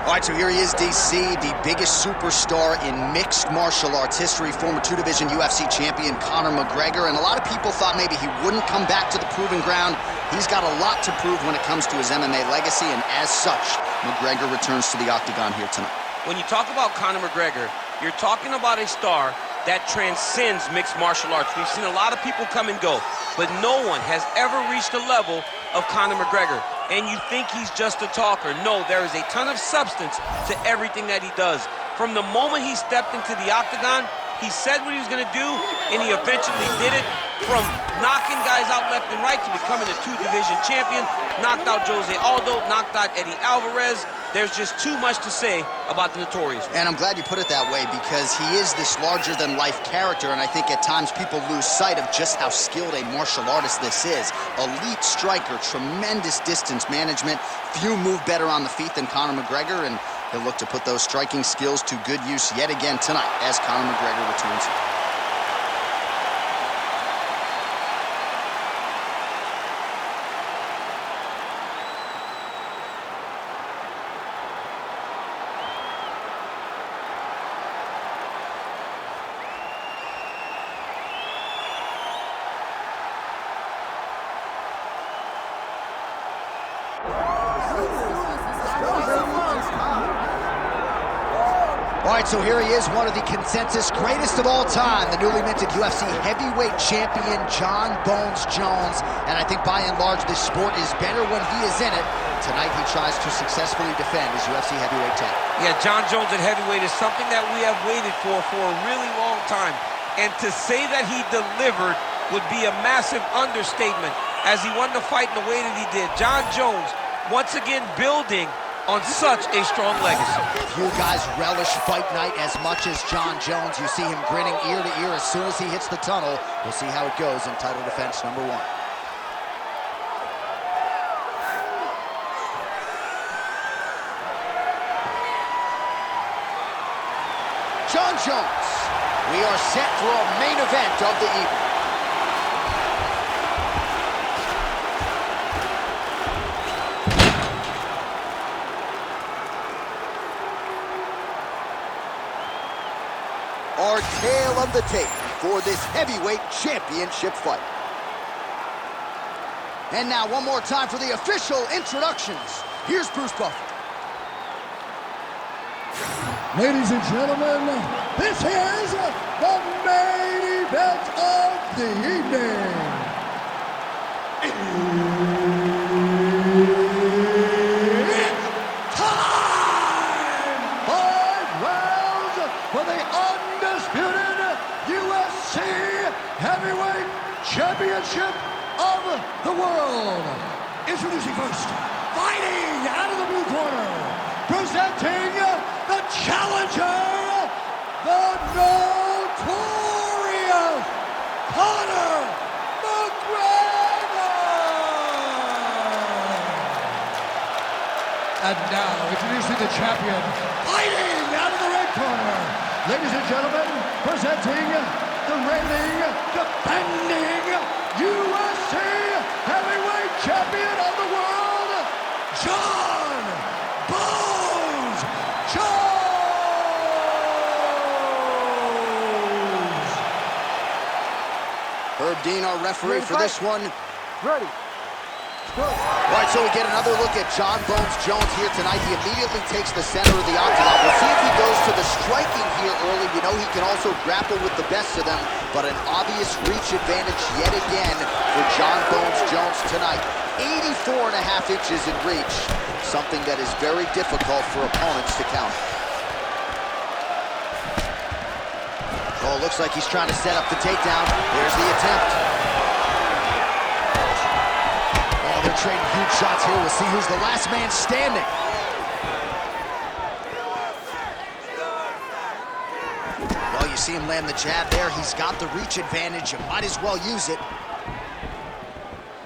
All right, so here he is, DC, the biggest superstar in mixed martial arts history, former two-division UFC champion Conor McGregor, and a lot of people thought maybe he wouldn't come back to the proving ground. He's got a lot to prove when it comes to his MMA legacy, and as such, McGregor returns to the octagon here tonight. When you talk about Conor McGregor, you're talking about a star that transcends mixed martial arts. We've seen a lot of people come and go, but no one has ever reached the level of Conor McGregor. And you think he's just a talker. No, there is a ton of substance to everything that he does. From the moment he stepped into the octagon, he said what he was going to do, and he eventually did it. From knocking guys out left and right to becoming a two-division champion, knocked out Jose Aldo, knocked out Eddie Alvarez. There's just too much to say about the Notorious. And I'm glad you put it that way, because he is this larger-than-life character, and I think at times people lose sight of just how skilled a martial artist this is. Elite striker, tremendous distance management. Few move better on the feet than Conor McGregor, and he'll look to put those striking skills to good use yet again tonight as Conor McGregor returns. All right, so here he is, one of the consensus greatest of all time, the newly minted UFC heavyweight champion, Jon Bones Jones. And I think by and large, this sport is better when he is in it. Tonight, he tries to successfully defend his UFC heavyweight title. Yeah, Jon Jones at heavyweight is something that we have waited for a really long time. And to say that he delivered would be a massive understatement as he won the fight in the way that he did. Jon Jones, once again, building on such a strong legacy. Few guys relish fight night as much as Jon Jones. You see him grinning ear to ear as soon as he hits the tunnel. We'll see how it goes in title defense number 1. Jon Jones, we are set for a main event of the evening. Our tale of the tape for this heavyweight championship fight. And now one more time for the official introductions. Here's Bruce Buffer. Ladies and gentlemen, this is the main event of the evening. It's time! 5 rounds for the undisputed UFC Heavyweight Championship of the world. Introducing first, fighting out of the blue corner, presenting the challenger, the Notorious Conor McGregor. And now, introducing the champion, fighting out of the red corner. Ladies and gentlemen, presenting the reigning, defending UFC Heavyweight Champion of the world, Jon Bones Jones. Herb Dean, our referee for this one. Ready. All right, so we get another look at Jon Bones Jones here tonight. He immediately takes the center of the octagon. We'll see if he goes to the striking here early. We know he can also grapple with the best of them, but an obvious reach advantage yet again for Jon Bones Jones tonight. 84.5 inches in reach, something that is very difficult for opponents to counter. Oh, looks like he's trying to set up the takedown. There's the attempt. They're trading huge shots here. We'll see who's the last man standing. Well, you see him land the jab there. He's got the reach advantage. You might as well use it.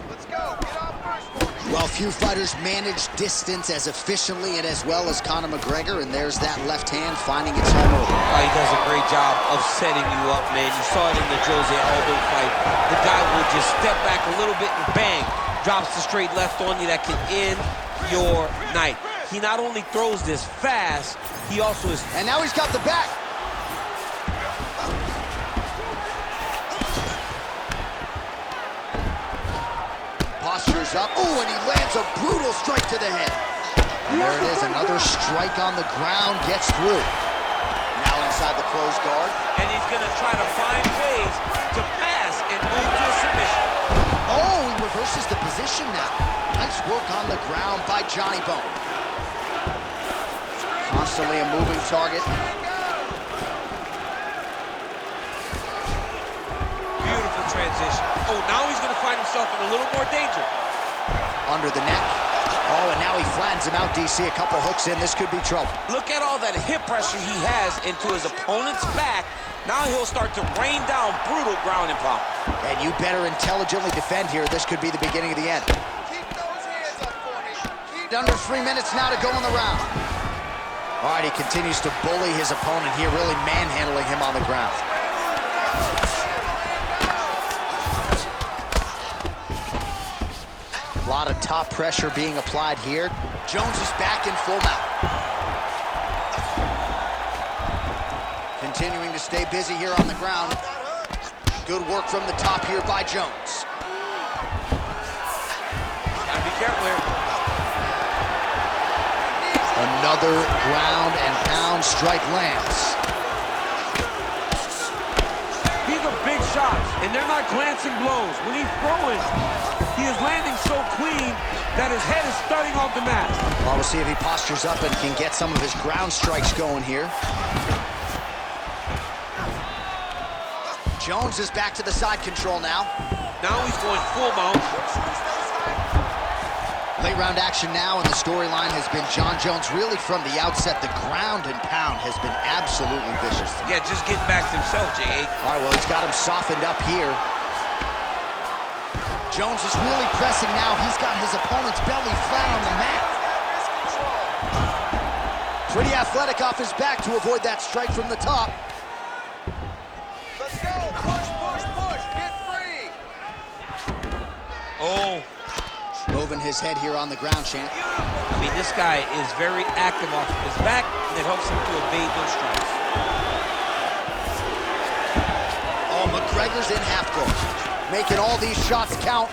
Let's go. Get off first. Well, few fighters manage distance as efficiently and as well as Conor McGregor, and there's that left hand finding its home early. Oh, he does a great job of setting you up, man. You saw it in the Jose Aldo fight. The guy will just step back a little bit and bang, drops the straight left on you that can end your night. He not only throws this fast, he also is... And now he's got the back. Postures up. Oh, and he lands a brutal strike to the head. There it is, another strike on the ground, gets through. Now inside the closed guard. And he's gonna try to find ways to pass and move to a submission. Oh, he reverses the position now. Nice work on the ground by Johnny Bone. Constantly a moving target. Beautiful transition. Oh, now he's gonna find himself in a little more danger. Under the neck. Oh, and now he flattens him out, DC. A couple hooks in, this could be trouble. Look at all that hip pressure he has into his opponent's back. Now he'll start to rain down brutal ground and pound. And you better intelligently defend here. This could be the beginning of the end. Keep those hands up for me. Under 3 minutes now to go in the round. All right, he continues to bully his opponent here, really manhandling him on the ground. A lot of top pressure being applied here. Jones is back in full mount. Continuing to stay busy here on the ground. Good work from the top here by Jones. Gotta be careful here. Another ground and pound strike lands. These are big shots, and they're not glancing blows. When he's throwing, he is landing so clean that his head is starting off the mat. Well, we'll see if he postures up and can get some of his ground strikes going here. Jones is back to the side control now. Now he's going full mount. Late round action now, and the storyline has been Jon Jones really from the outset. The ground and pound has been absolutely vicious. Yeah, just getting back to himself, J.A. All right, well, he's got him softened up here. Jones is really pressing now. He's got his opponent's belly flat on the mat. Pretty athletic off his back to avoid that strike from the top. Let's go. Push, push, push. Get free. Oh. Moving his head here on the ground, champ. I mean, this guy is very active off of his back, and it helps him to evade those strikes. Oh, McGregor's in half guard, making all these shots count.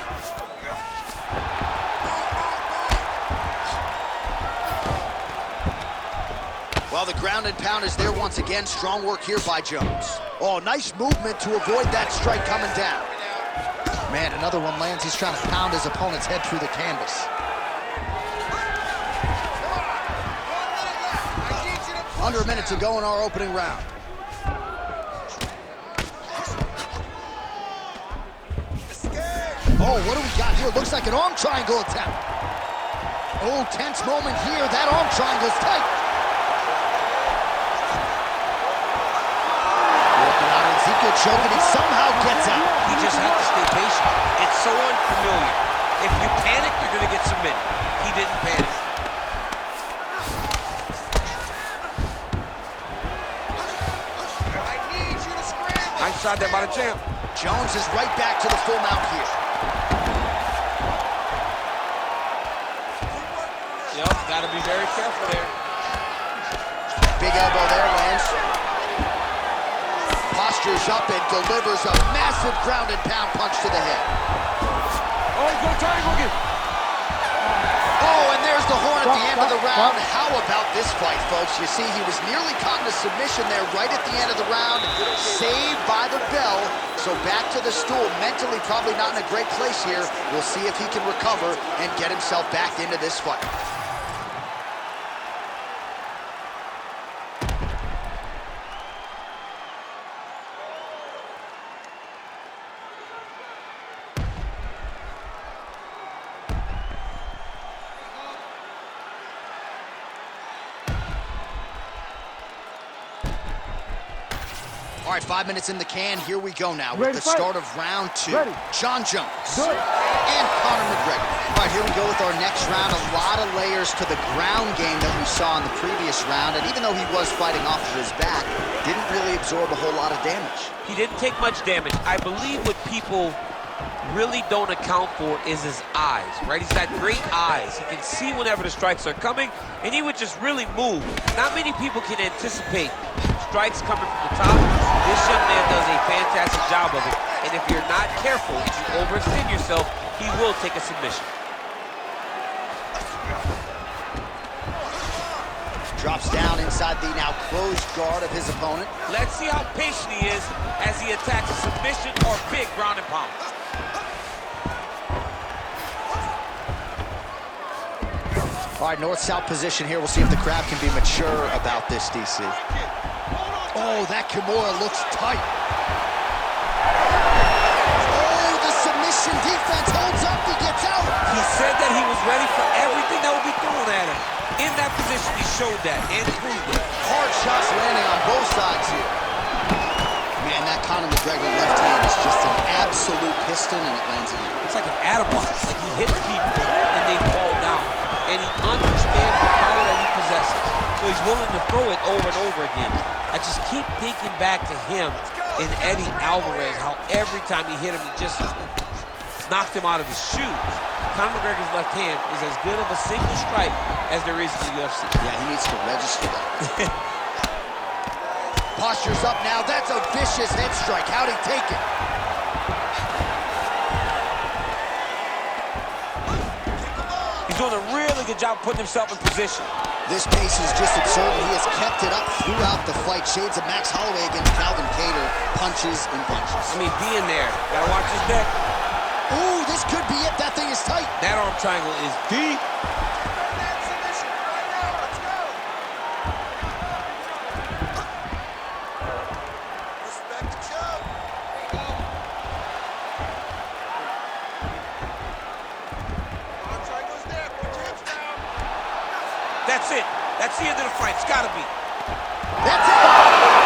Well, the ground and pound is there once again. Strong work here by Jones. Oh, nice movement to avoid that strike coming down. Man, another one lands. He's trying to pound his opponent's head through the canvas. Under a minute to go in our opening round. Oh, what do we got here? Looks like an arm triangle attempt. Oh, tense moment here. That arm triangle is tight. Working out Ezekiel choking. He somehow gets out. He just has to stay patient. It's so unfamiliar. If you panic, you're going to get submitted. He didn't panic. I need you to scramble. Nice shot there by the champ. Jones is right back to the full mount here. Yep, got to be very careful there. Big elbow there, lands. Postures up and delivers a massive ground and pound punch to the head. Oh, he's going to triangle again. Oh, and there's the horn at the end of the round. How about this fight, folks? You see, he was nearly caught in a submission there right at the end of the round. Saved by the bell. So back to the stool. Mentally probably not in a great place here. We'll see if he can recover and get himself back into this fight. All right, 5 minutes in the can. Here we go now with the start of round two. Jon Jones and Conor McGregor. All right, here we go with our next round. A lot of layers to the ground game that we saw in the previous round. And even though he was fighting off of his back, didn't really absorb a whole lot of damage. He didn't take much damage. I believe what people really don't account for is his eyes, right? He's got great eyes. He can see whenever the strikes are coming, and he would just really move. Not many people can anticipate strikes coming from the top. This young man does a fantastic job of it. And if you're not careful, if you overextend yourself, he will take a submission. Drops down inside the now closed guard of his opponent. Let's see how patient he is as he attacks a submission or big ground and pound. All right, north-south position here. We'll see if the crowd can be mature about this, DC. Oh, that Kimura looks tight. Oh, the submission defense holds up. He gets out. He said that he was ready for everything that would be thrown at him. In that position, he showed that and proved it. Hard shots landing on both sides here. Man, that Conor McGregor left hand is just an absolute piston, and it lands in. It's like an atom bomb. Like he hits people and they fall down. And he understands the power that he possesses. So he's willing to throw it over and over again. I just keep thinking back to him and Eddie Alvarez, how every time he hit him, he just knocked him out of his shoes. Conor McGregor's left hand is as good of a single strike as there is in the UFC. Yeah, he needs to register that. Posture's up now. That's a vicious head strike. How'd he take it? He's doing a really good job putting himself in position. This pace is just absurd. He has kept it up throughout the fight. Shades of Max Holloway against Calvin Kattar. Punches and punches. I mean, being there. Gotta watch his neck. Ooh, this could be it. That thing is tight. That arm triangle is deep. That's it. That's the end of the fight. It's gotta be. That's it.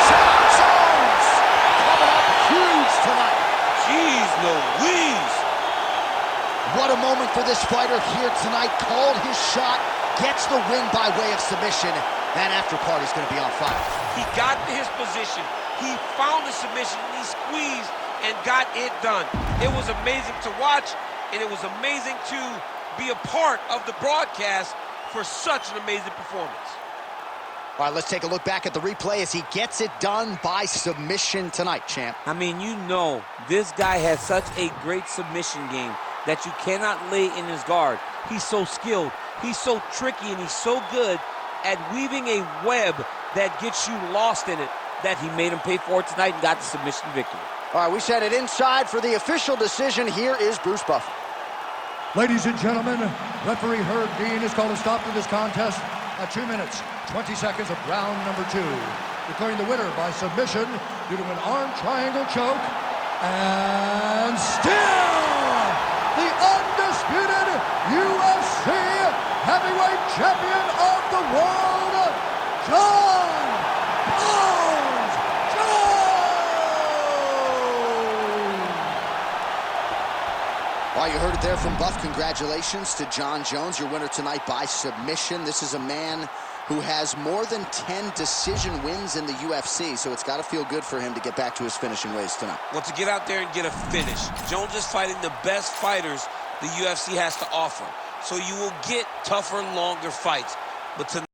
John Jones coming up huge tonight. Jeez Louise. What a moment for this fighter here tonight. Called his shot, gets the win by way of submission. That after party's gonna be on fire. He got to his position. He found the submission, and he squeezed and got it done. It was amazing to watch, and it was amazing to be a part of the broadcast for such an amazing performance. All right, let's take a look back at the replay as he gets it done by submission tonight, champ. I mean, you know, this guy has such a great submission game that you cannot lay in his guard. He's so skilled, he's so tricky, and he's so good at weaving a web that gets you lost in it that he made him pay for it tonight and got the submission victory. All right, we set it inside for the official decision. Here is Bruce Buffer. Ladies and gentlemen, referee Herb Dean has called a stop to this contest at 2 minutes, 20 seconds of round number 2, declaring the winner by submission due to an arm triangle choke, and still the undisputed UFC heavyweight champion of the world, John Bones Jones! Well, you heard it there from Buff. Congratulations to John Jones, your winner tonight by submission. This is a man who has more than 10 decision wins in the UFC, so it's got to feel good for him to get back to his finishing ways tonight. Well, to get out there and get a finish. Jones is fighting the best fighters the UFC has to offer. So you will get tougher, longer fights. But tonight,